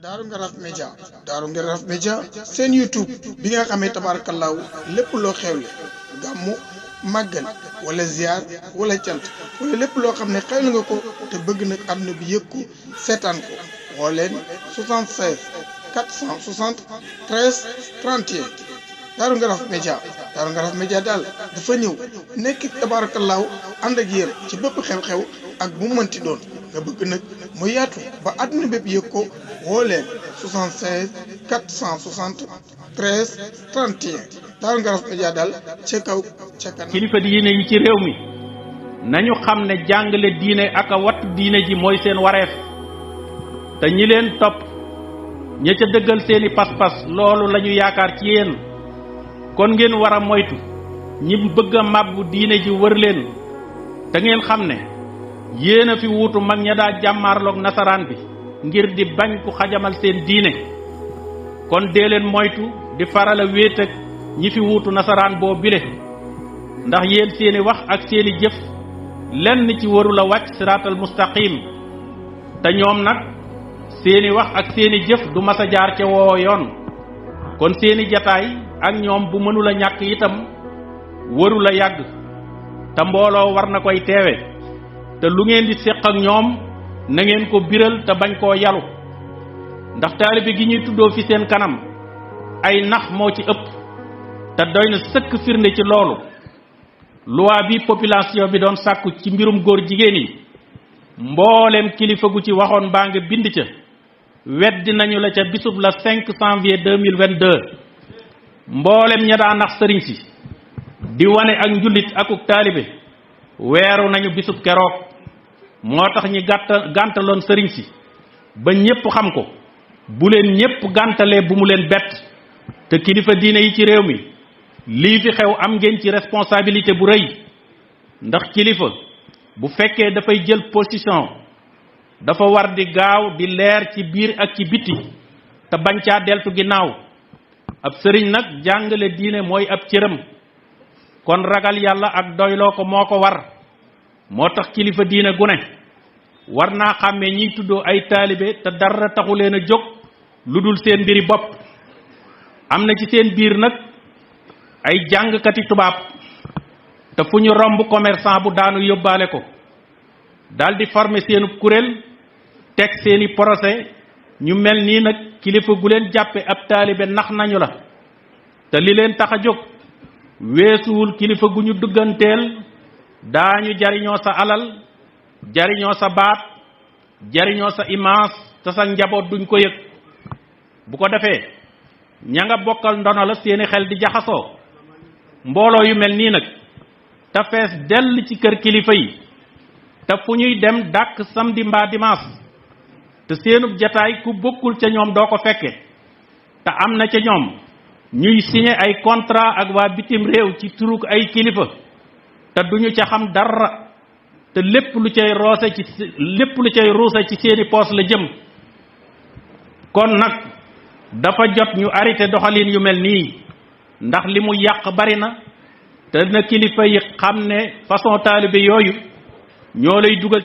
Daaru Ngaraf Média Daaru Ngaraf Média seen YouTube bi nga xamee tabaarakallaahu lépp loo xewle gàmmu màggal wala ziar wala cant wala lépp loo xam ne xewle nga ko te bëgg nag àdduna bi yëg ko seetaan ko woo leen 76 460 13 31 Daaru Ngaraf Média Daaru Ngaraf Média daal dafa ñëw nekk tabaarakallaahu ànd ak yéen ci bépp xew-xew ak bu mu mënti doon nga bëgg nag mu yaatu ba àdduna bépp yëg ko woo leen 76 460 13 31 Daaru Ngaraf Média daal ca kaw ca kanam. kilifa diine yi ci réew mi nañu xam ne jàngale diine ak a wattu diine ji mooy seen wareef te ñi leen topp ña ca dëggal seeni pas-pas loolu lañu yaakaar ci yéen kon ngeen war a moytu ñi bëgg a màbbu diine ji wër leen te ngeen xam ne yéen a fi wuutu mag ña daa jàmmaarloog nasaraan bi ngir di bañ ku xajamal seen diine kon dee leen moytu di faral a wéet ak ñi fi wuutu nasaraan boo bile ndax yéen seeni wax ak seeni jëf lenn ci warul a wàcc siraatal mustaqim te ñoom nag seeni wax ak seeni jëf du mas a jaar ca woo yoon kon seeni jataay ak ñoom bu mënula ñàkk itam warul a yàgg te mbooloo war na koy teewe te lu ngeen di séq ak ñoom na ngeen ko biral te bañ koo yalu ndax taalibe gi ñuy tuddoo fi seen kanam ay nax moo ci ëpp te doy na sëkk firnde ci loolu loi bi population bi doon sàkku ci mbirum góor jigéen yi mboolem kilifa gu ci waxoon baa nga bind ca weddi nañu la ca bisub la 5 janvier 2022 mboolem ña daa nax sëriñ si di wane ak njullit akuk taalibe weeru nañu bisub keroog moo tax ñi gàntaloon sëriñ si ba ñépp xam ko bu leen ñépp gàntalee bu mu leen bett te kilifa diine yi ci réew mi lii fi xew am ngeen ci responsabilité bu rëy ndax kilifa bu fekkee dafay jël position dafa war di gaaw di leer ci biir ak ci biti te bañ caa deltu ginnaaw ab sëriñ nag jàngale diine mooy ab cëram kon ragal yàlla ak doyloo ko moo ko war moo tax kilifa diine gu ne war naa xàmmee ñiy tuddoo ay taalibe te dara taxu leen a jóg lu dul seen mbiri bopp am na ci seen biir nag ay jàngkati tubaab te fu ñu romb commerçant bu daanu yóbbaale ko daldi former seenu kuréel teg seeni procès ñu mel nii nag kilifa gu leen jàppe ab taalibe nax nañu la te li leen tax a jóg weesuwul kilifa gu ñu dugganteel daañu jariñoo sa alal jariñoo sa baat jariñoo sa image te sa njaboot duñ ko yëg bu ko defee ña nga bokkal ndono la seeni xel di jaxasoo mbooloo yu mel nii nag te fees dell ci kër kilifa yi te fu ñuy dem dàkk samedi mbaa dimanche te seenub jataay ku bokkul ca ñoom doo ko fekke te am na ca ñoom ñuy signé ay contrat ak waa bitim réew ci turuk ay kilifa te duñu ca xam dara te lépp lu cay ruuse ci seeni poos la jëm kon nag dafa jot ñu arrêté doxalin yu mel nii ndax li mu yàq bari na te na kilifa yi xam ne façon taalibe yooyu ñoo lay dugal